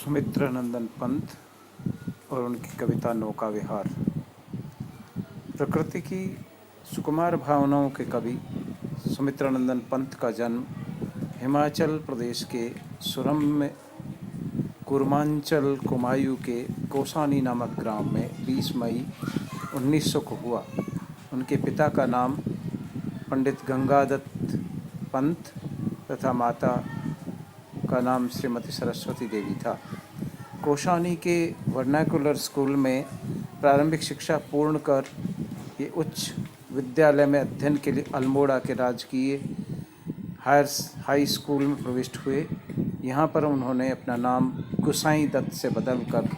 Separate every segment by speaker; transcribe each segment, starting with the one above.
Speaker 1: सुमित्रानंदन पंत और उनकी कविता नौका विहार। प्रकृति की सुकुमार भावनाओं के कवि सुमित्रानंदन पंत का जन्म हिमाचल प्रदेश के सुरम्य कुर्मांचल कुमायूं के कोसानी नामक ग्राम में 20 मई 1900 को हुआ। उनके पिता का नाम पंडित गंगादत्त पंत तथा माता का नाम श्रीमती सरस्वती देवी था। कोसानी के वर्नाकुलर स्कूल में प्रारंभिक शिक्षा पूर्ण कर ये उच्च विद्यालय में अध्ययन के लिए अल्मोड़ा के राजकीय हाई स्कूल में प्रविष्ट हुए। यहाँ पर उन्होंने अपना नाम गुसाई दत्त से बदलकर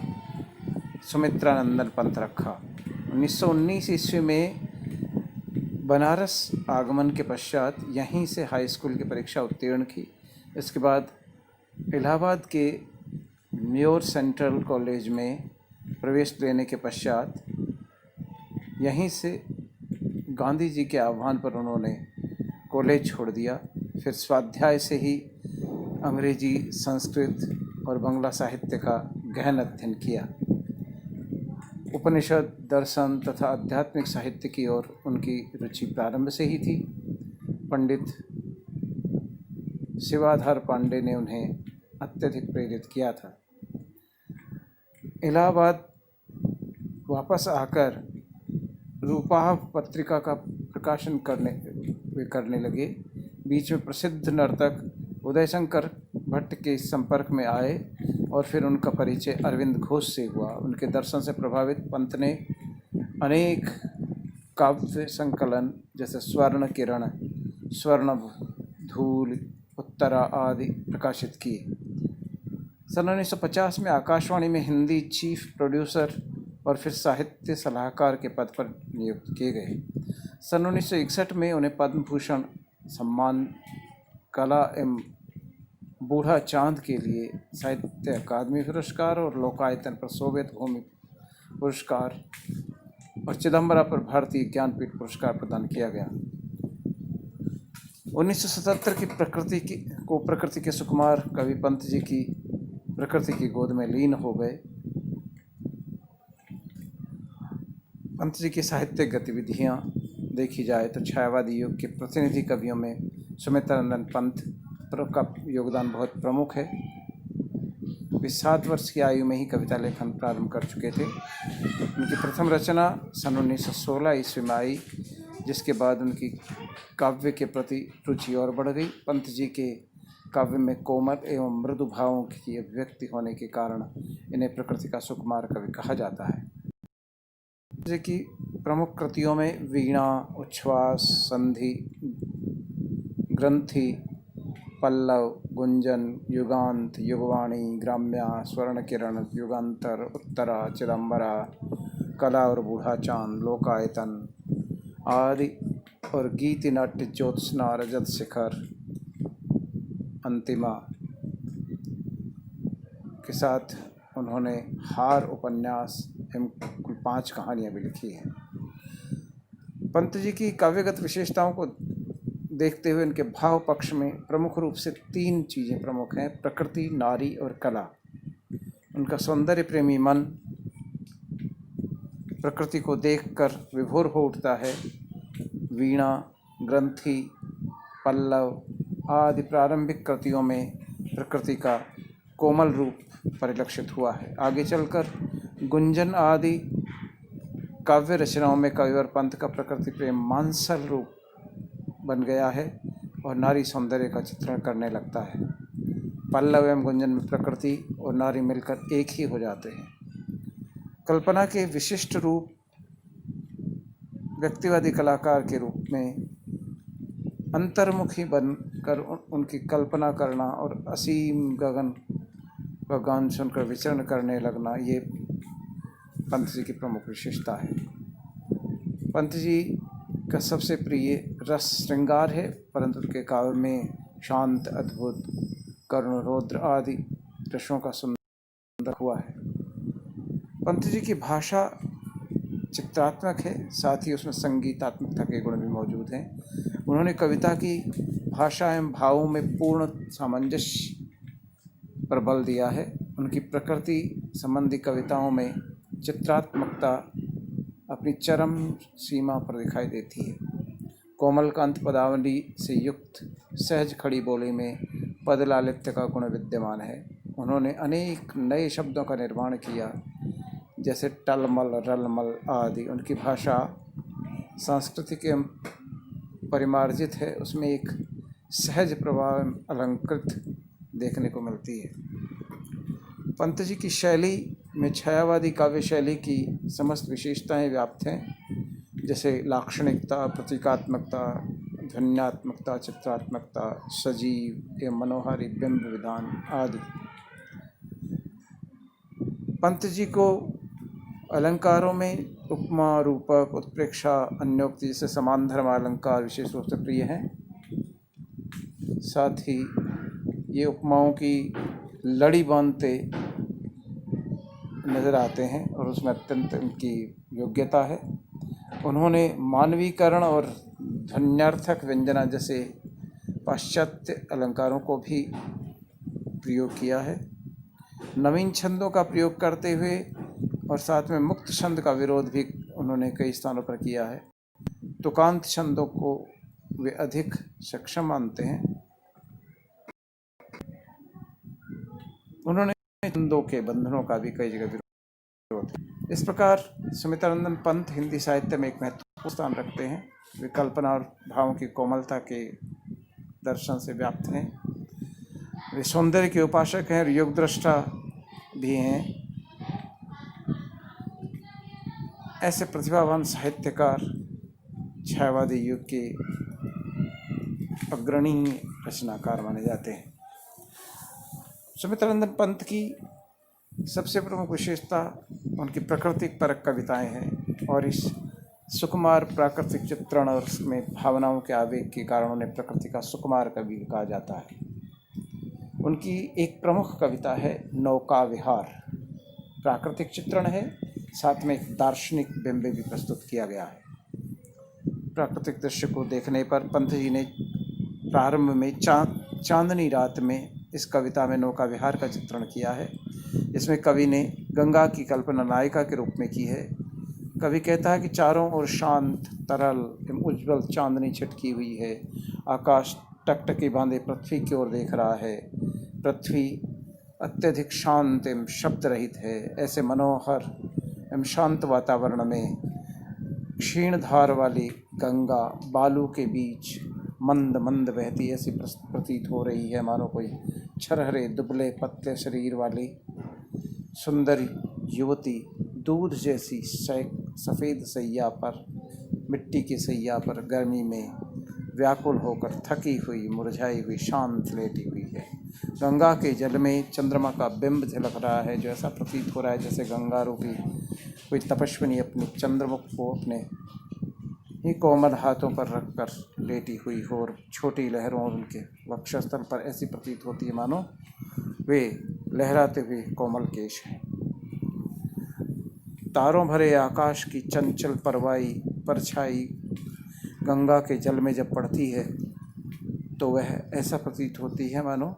Speaker 1: सुमित्रानंदन पंत रखा। 1919 ईस्वी में बनारस आगमन के पश्चात यहीं से हाई स्कूल की परीक्षा उत्तीर्ण की। इसके बाद इलाहाबाद के म्योर सेंट्रल कॉलेज में प्रवेश लेने के पश्चात यहीं से गांधी जी के आह्वान पर उन्होंने कॉलेज छोड़ दिया। फिर स्वाध्याय से ही अंग्रेजी, संस्कृत और बांग्ला साहित्य का गहन अध्ययन किया। उपनिषद, दर्शन तथा आध्यात्मिक साहित्य की ओर उनकी रुचि प्रारंभ से ही थी। पंडित शिवाधार पांडे ने उन्हें अत्यधिक प्रेरित किया था। इलाहाबाद वापस आकर रूपाह पत्रिका का प्रकाशन करने लगे। बीच में प्रसिद्ध नर्तक उदयशंकर भट्ट के संपर्क में आए और फिर उनका परिचय अरविंद घोष से हुआ। उनके दर्शन से प्रभावित पंत ने अनेक काव्य संकलन जैसे स्वर्ण किरण, स्वर्ण धूल, उत्तरा आदि प्रकाशित किए। सन 1950 में आकाशवाणी में हिंदी चीफ प्रोड्यूसर और फिर साहित्य सलाहकार के पद पर नियुक्त किए गए। सन 1961 में उन्हें पद्म भूषण सम्मान, कला एवं बूढ़ा चांद के लिए साहित्य अकादमी पुरस्कार और लोकायतन पर सोवियत भूमि पुरस्कार और चिदम्बरा पर भारतीय ज्ञानपीठ पुरस्कार प्रदान किया गया। 1977 की प्रकृति के सुकुमार कवि पंत जी की प्रकृति की गोद में लीन हो गए। पंत जी की साहित्यिक गतिविधियां देखी जाए तो छायावादी युग के प्रतिनिधि कवियों में सुमित्रानंदन पंत का योगदान बहुत प्रमुख है। वे 7 वर्ष की आयु में ही कविता लेखन प्रारंभ कर चुके थे। उनकी प्रथम रचना सन 1916 ईस्वी में आई, जिसके बाद उनकी काव्य के प्रति रुचि और बढ़ गई। पंत जी के काव्य में कोमल एवं मृदु भावों की अभिव्यक्ति होने के कारण इन्हें प्रकृति का सुकुमार कवि कहा जाता है। पंत जी की प्रमुख कृतियों में वीणा, उच्छ्वास, संधि, ग्रंथि, पल्लव, गुंजन, युगांत, युगवाणी, ग्राम्या, स्वर्ण किरण, युगांतर, उत्तरा, चिदम्बरा, कला और बूढ़ा चांद, लोकायतन आदि और गीति नाट्य, ज्योत्सना, रजत शिखर, अंतिमा के साथ उन्होंने हार उपन्यास एवं कुल 5 कहानियाँ भी लिखी हैं। पंत जी की काव्यगत विशेषताओं को देखते हुए उनके भाव पक्ष में प्रमुख रूप से 3 चीज़ें प्रमुख हैं: प्रकृति, नारी और कला। उनका सौंदर्य प्रेमी मन प्रकृति को देखकर विभोर हो उठता है। वीणा, ग्रंथि, पल्लव आदि प्रारंभिक कृतियों में प्रकृति का कोमल रूप परिलक्षित हुआ है। आगे चलकर गुंजन आदि काव्य रचनाओं में कविवर पंत का प्रकृति प्रेम मांसल रूप बन गया है और नारी सौंदर्य का चित्रण करने लगता है। पल्लव एवं गुंजन में प्रकृति और नारी मिलकर एक ही हो जाते हैं। कल्पना के विशिष्ट रूप व्यक्तिवादी कलाकार के रूप में अंतर्मुखी बनकर उनकी कल्पना करना और असीम गगन का गान सुनकर विचरण करने लगना, ये पंत जी की प्रमुख विशेषता है। पंत जी का सबसे प्रिय रस श्रृंगार है, परंतु उनके काव्य में शांत, अद्भुत, करुण, रौद्र आदि रसों का सुंदर हुआ है। पंत जी की भाषा चित्रात्मक है, साथ ही उसमें संगीतात्मकता के गुण भी मौजूद हैं। उन्होंने कविता की भाषा एवं भावों में पूर्ण सामंजस्य पर बल दिया है। उनकी प्रकृति संबंधी कविताओं में चित्रात्मकता अपनी चरम सीमा पर दिखाई देती है। कोमलकांत पदावली से युक्त सहज खड़ी बोली में पद लालित्य का गुण विद्यमान है। उन्होंने अनेक नए शब्दों का निर्माण किया, जैसे टलमल, रलमल आदि। उनकी भाषा सांस्कृतिक एवं परिमार्जित है, उसमें एक सहज प्रभाव अलंकृत देखने को मिलती है। पंत जी की शैली में छायावादी काव्य शैली की समस्त विशेषताएं व्याप्त हैं, जैसे लाक्षणिकता, प्रतीकात्मकता, ध्वन्यात्मकता, चित्रात्मकता, सजीव एवं मनोहारी बिंब विधान आदि। पंत जी को अलंकारों में उपमा, रूपक, उत्प्रेक्षा, अन्योक्ति जैसे समान धर्म अलंकार विशेष रूप से प्रिय हैं। साथ ही ये उपमाओं की लड़ी बांधते नज़र आते हैं और उसमें अत्यंत उनकी योग्यता है। उन्होंने मानवीकरण और ध्वन्यार्थक व्यंजना जैसे पाश्चात्य अलंकारों को भी प्रयोग किया है। नवीन छंदों का प्रयोग करते हुए और साथ में मुक्त छंद का विरोध भी उन्होंने कई स्थानों पर किया है। तुकांत छंदों को वे अधिक सक्षम मानते हैं। उन्होंने छंदों के बंधनों का भी कई जगह विरोध। इस प्रकार सुमित्रानंद पंत हिंदी साहित्य में एक महत्वपूर्ण स्थान रखते हैं। वे कल्पना और भावों की कोमलता के दर्शन से व्याप्त हैं। वे सौंदर्य के उपासक हैं और युग दृष्टा भी हैं। ऐसे प्रतिभावान साहित्यकार छायावादी युग के अग्रणी रचनाकार माने जाते हैं। सुमित्रानंद पंत की सबसे प्रमुख विशेषता उनकी प्राकृतिक परक कविताएं हैं और इस सुकुमार प्राकृतिक चित्रण और उसमें भावनाओं के आवेग के कारण उन्हें प्रकृति का सुकुमार कवि कहा जाता है। उनकी एक प्रमुख कविता है नौका विहार। प्राकृतिक चित्रण है, साथ में एक दार्शनिक बिंब भी प्रस्तुत किया गया है। प्राकृतिक दृश्य को देखने पर पंत जी ने प्रारंभ में चांदनी रात में इस कविता में नौका विहार का चित्रण किया है। इसमें कवि ने गंगा की कल्पना नायिका के रूप में की है। कवि कहता है कि चारों ओर शांत, तरल एवं उज्ज्वल चांदनी छिटकी हुई है। आकाश टकटकी बांधे पृथ्वी की ओर देख रहा है। पृथ्वी अत्यधिक शांत एवं शब्द रहित है। ऐसे मनोहर एवं शांत वातावरण में क्षीण धार वाली गंगा बालू के बीच मंद मंद बहती ऐसी प्रतीत हो रही है, मानो कोई छरहरे दुबले पतले शरीर वाली सुंदर युवती दूध जैसी सफ़ेद सैया पर, मिट्टी की सैया पर गर्मी में व्याकुल होकर थकी हुई, मुरझाई हुई, शांत लेटी हुई है। गंगा के जल में चंद्रमा का बिंब झलक रहा है, जो ऐसा प्रतीत हो रहा है जैसे गंगा रूपी कोई तपस्विनी अपने चंद्रमुख को अपने ही कोमल हाथों पर रखकर लेटी हुई हो और छोटी लहरों और उनके वक्षस्थल पर ऐसी प्रतीत होती है मानो वे लहराते हुए कोमल केश हैं। तारों भरे आकाश की चंचल परछाई गंगा के जल में जब पड़ती है तो वह ऐसा प्रतीत होती है मानो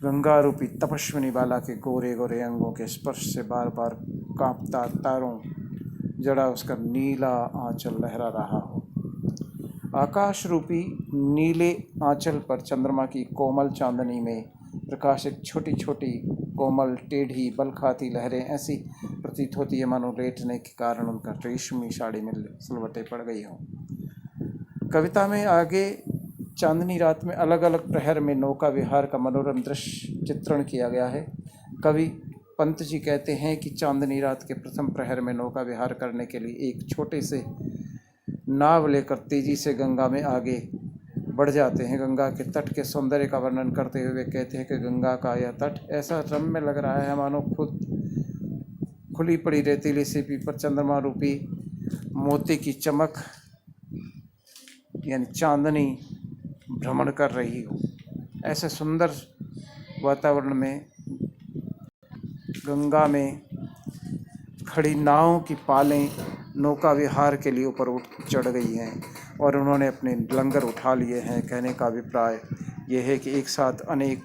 Speaker 1: गंगा रूपी तपस्विनी बाला के गोरे गोरे अंगों के स्पर्श से बार बार कांपता तारों जड़ा उसका नीला आंचल लहरा रहा हो। आकाश रूपी नीले आंचल पर चंद्रमा की कोमल चांदनी में प्रकाशित छोटी छोटी कोमल टेढ़ी बल खाती लहरें ऐसी प्रतीत होती है मानो लेटने के कारण उनका रेशमी साड़ी में सिलवटें पड़ गई हों। कविता में आगे चांदनी रात में अलग अलग प्रहर में नौका विहार का मनोरम दृश्य चित्रण किया गया है। कवि पंत जी कहते हैं कि चांदनी रात के प्रथम प्रहर में नौका विहार करने के लिए एक छोटे से नाव लेकर तेजी से गंगा में आगे बढ़ जाते हैं। गंगा के तट के सौंदर्य का वर्णन करते हुए कहते हैं कि गंगा का यह तट ऐसा रम्य लग रहा है मानो खुद खुली पड़ी रेतीली सीपी पर चंद्रमा रूपी मोती की चमक यानी चांदनी भ्रमण कर रही हो। ऐसे सुंदर वातावरण में गंगा में खड़ी नावों की पालें नौका विहार के लिए ऊपर चढ़ गई हैं और उन्होंने अपने लंगर उठा लिए हैं। कहने का अभिप्राय यह है कि एक साथ अनेक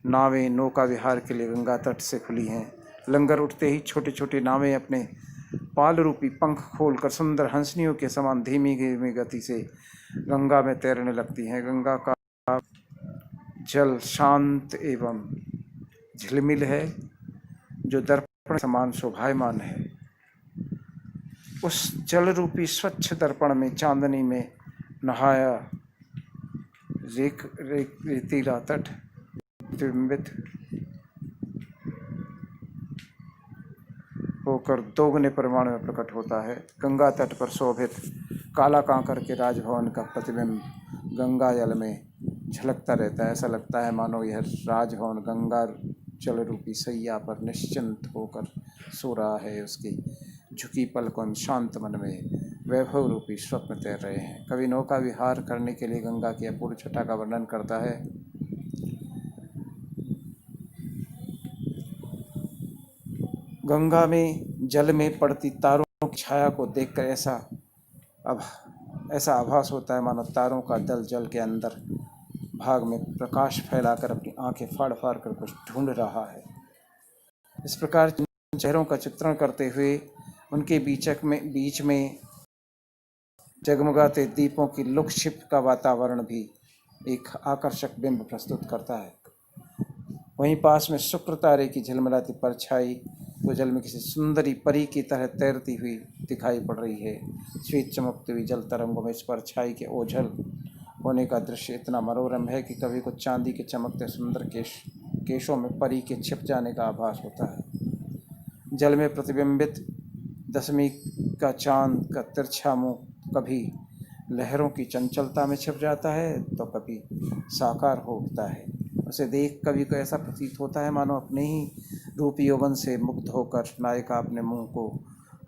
Speaker 1: नावें नौका विहार के लिए गंगा तट से खुली हैं। लंगर उठते ही छोटी छोटी नावें अपने पाल रूपी पंख खोलकर सुंदर हंसनियों के समान धीमी धीमी गति से गंगा में तैरने लगती हैं। गंगा का जल शांत एवं झिलमिल है, जो दर्पण समान शोभायमान है। उस जल रूपी स्वच्छ दर्पण में चांदनी में नहाया रेतीला तट प्रतिबिंबित होकर दोगुने परिमाण में प्रकट होता है। गंगा तट पर शोभित काला कांकर के राजभवन का प्रतिबिंब गंगा जल में झलकता रहता है। ऐसा लगता है मानो यह राजभवन गंगा जल रूपी सैया पर निश्चिंत होकर सो रहा है। उसकी झुकी पलकों में शांत मन में वैभव रूपी स्वप्न तैर रहे हैं। कवि नौका विहार करने के लिए गंगा की अपूर्व छटा का वर्णन करता है। गंगा में जल में पड़ती तारों की छाया को देखकर ऐसा आभास होता है मानो तारों का दल जल के अंदर भाग में प्रकाश फैलाकर अपनी आंखें फाड़ फाड़ कर कुछ ढूंढ रहा है। इस प्रकार चेहरों का चित्रण करते हुए उनके बीच में जगमगाते दीपों की लुक छिप का वातावरण भी एक आकर्षक बिंब प्रस्तुत करता है। वहीं पास में शुक्र तारे की झिलमिलाती परछाई वो जल में किसी सुंदरी परी की तरह तैरती हुई दिखाई पड़ रही है। श्वेत चमकती हुई जल तरंगों में इस परछाई के ओझल होने का दृश्य इतना मनोरम है कि कभी को चांदी के चमकते सुंदर केशों में परी के छिप जाने का आभास होता है। जल में प्रतिबिंबित दशमी का चांद का तिरछा मुंह कभी लहरों की चंचलता में छिप जाता है तो कभी साकार हो उठता है। उसे देख कभी को ऐसा प्रतीत होता है मानो अपने ही रूप यौवन से मुग्ध होकर नायिका अपने मुंह को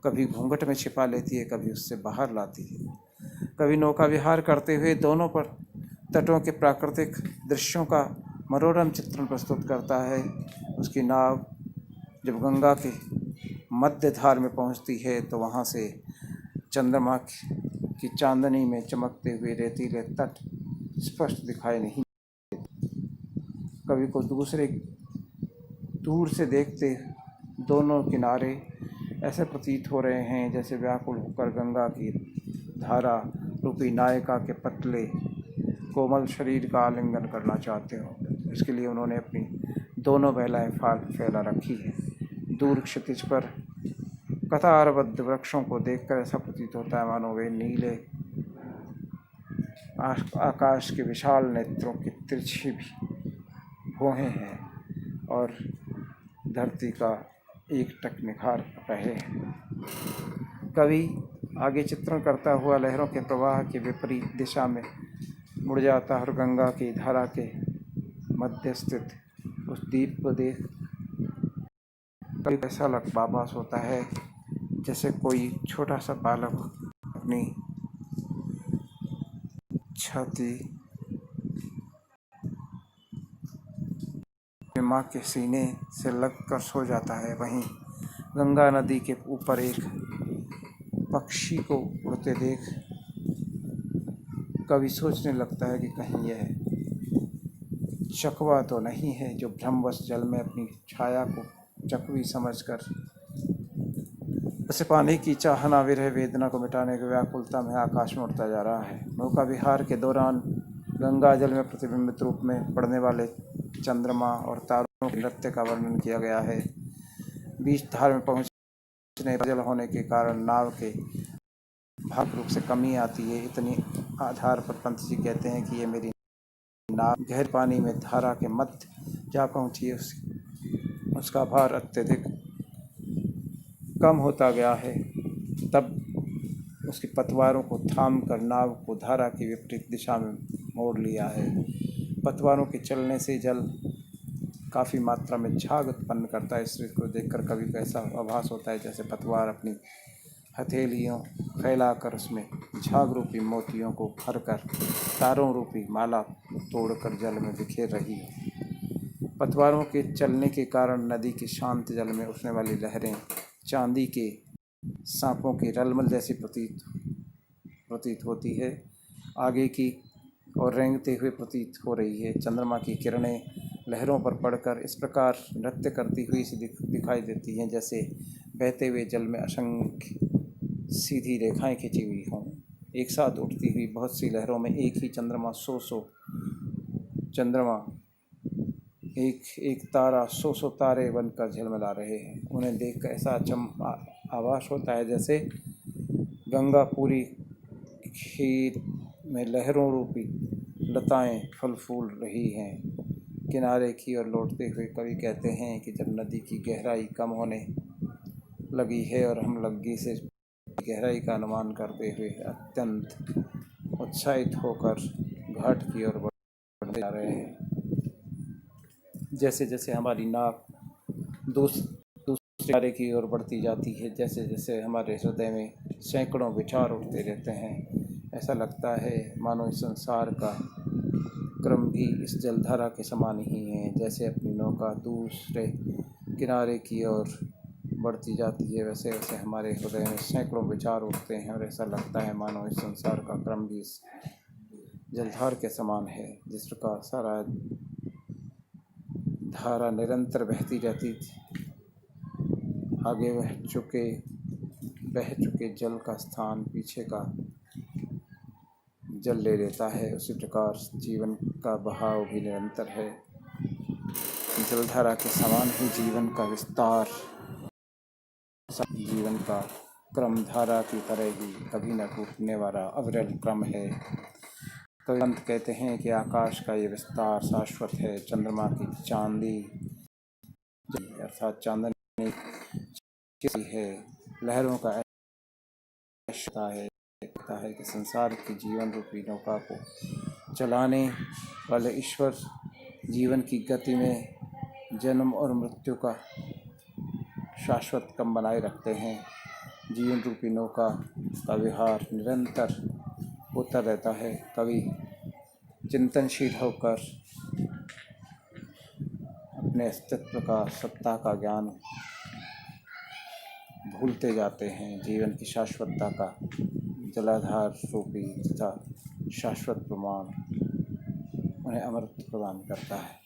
Speaker 1: कभी घूंघट में छिपा लेती है, कभी उससे बाहर लाती है। कभी नौका विहार करते हुए दोनों पर तटों के प्राकृतिक दृश्यों का मनोरम चित्रण प्रस्तुत करता है। उसकी नाव जब गंगा के मध्य धार में पहुंचती है तो वहां से चंद्रमा की चांदनी में चमकते हुए रेतीले तट स्पष्ट दिखाई नहीं देते। कवि को दूर से देखते दोनों किनारे ऐसे प्रतीत हो रहे हैं जैसे व्याकुल होकर गंगा की धारा रूपी नायिका के पतले कोमल शरीर का आलिंगन करना चाहते हो। इसके लिए उन्होंने अपनी दोनों बेलाएं फैला रखी है। दूर क्षितिज पर कतारबद्ध वृक्षों को देखकर ऐसा प्रतीत होता है मानो वे नीले आकाश के विशाल नेत्रों की तिरछी भौहें हैं और धरती का एकटक निखार रहे हैं। कवि आगे चित्रण करता हुआ लहरों के प्रवाह के विपरीत दिशा में मुड़ जाता है और गंगा की धारा के मध्य स्थित उस द्वीप को देख कभी ऐसा आभास होता है जैसे कोई छोटा सा बालक अपनी छाती माँ के सीने से लगकर सो जाता है। वहीं गंगा नदी के ऊपर एक पक्षी को उड़ते देख कवि सोचने लगता है कि कहीं यह चकवा तो नहीं है जो भ्रमवश जल में अपनी छाया को चकवी समझकर उसे पाने की चाहना विरह वेदना को मिटाने की व्याकुलता में आकाश में उड़ता जा रहा है। नौका विहार के दौरान गंगा जल में प्रतिबिंबित रूप में पड़ने वाले चंद्रमा और तारों के नृत्य का वर्णन किया गया है। बीच धार में पहुंचने जल होने के कारण नाव के भाग रूप से कमी आती है। इतनी आधार पर पंत जी कहते हैं कि ये मेरी नाव गहरे पानी में धारा के मध्य जा पहुंची है। उसका भार अत्यधिक कम होता गया है। तब उसकी पतवारों को थाम कर नाव को धारा की विपरीत दिशा में मोड़ लिया है। पतवारों के चलने से जल काफ़ी मात्रा में झाग उत्पन्न करता है। इस को देखकर कभी को ऐसा आभास होता है जैसे पतवार अपनी हथेलियों फैलाकर उसमें झाग रूपी मोतियों को भरकर तारों रूपी माला तोड़कर जल में बिखेर रही है। पतवारों के चलने के कारण नदी के शांत जल में उठने वाली लहरें चांदी के सांपों की रलमल जैसी प्रतीत होती है। आगे की और रेंगते हुए प्रतीत हो रही है। चंद्रमा की किरणें लहरों पर पड़कर इस प्रकार नृत्य करती हुई सी दिखाई देती हैं जैसे बहते हुए जल में असंख्य सीधी रेखाएं खिंची हुई हों। एक साथ उठती हुई बहुत सी लहरों में एक ही चंद्रमा चंद्रमा एक एक तारा सौ तारे बनकर झलमला रहे हैं। उन्हें देखकर ऐसा आभास होता है जैसे गंगा पूरी खेत में लहरों रूपी लताएं फल फूल रही हैं। किनारे की ओर लौटते हुए कवि कहते हैं कि जब नदी की गहराई कम होने लगी है और हम लग्गी से गहराई का अनुमान करते हुए अत्यंत उत्साहित होकर घाट की ओर बढ़ते जा रहे हैं, जैसे जैसे हमारी नाव दूसरे किनारे की ओर बढ़ती जाती है, जैसे जैसे हमारे हृदय में सैकड़ों विचार उठते रहते हैं, ऐसा लगता है मानो इस संसार का क्रम भी इस जलधारा के समान ही है। जैसे अपनी नौका दूसरे किनारे की ओर बढ़ती जाती है, वैसे वैसे हमारे हृदय में सैकड़ों विचार उठते हैं और ऐसा लगता है मानो इस संसार का क्रम भी इस जलधार के समान है। जिस प्रकार सारा धारा निरंतर बहती रहती थी, आगे बह चुके जल का स्थान पीछे का जल ले लेता है, उसी प्रकार जीवन का बहाव भी निरंतर है। जलधारा के समान ही जीवन का विस्तार, जीवन का क्रम धारा की तरह ही कभी न टूटने वाला अविरल क्रम है। कविवंत कहते हैं कि आकाश का ये विस्तार शाश्वत है। चंद्रमा की चांदी अर्थात चांदनी है, लहरों का ऐसा है कि संसार की जीवन रूपी नौका को चलाने वाले ईश्वर जीवन की गति में जन्म और मृत्यु का शाश्वत क्रम बनाए रखते हैं। जीवन रूपी नौका का विहार निरंतर होता रहता है। कवि चिंतनशील होकर अपने अस्तित्व का सत्ता का ज्ञान भूलते जाते हैं। जीवन की शाश्वतता का जलाधार रूपी तथा शाश्वत प्रमाण उन्हें अमृत प्रदान करता है।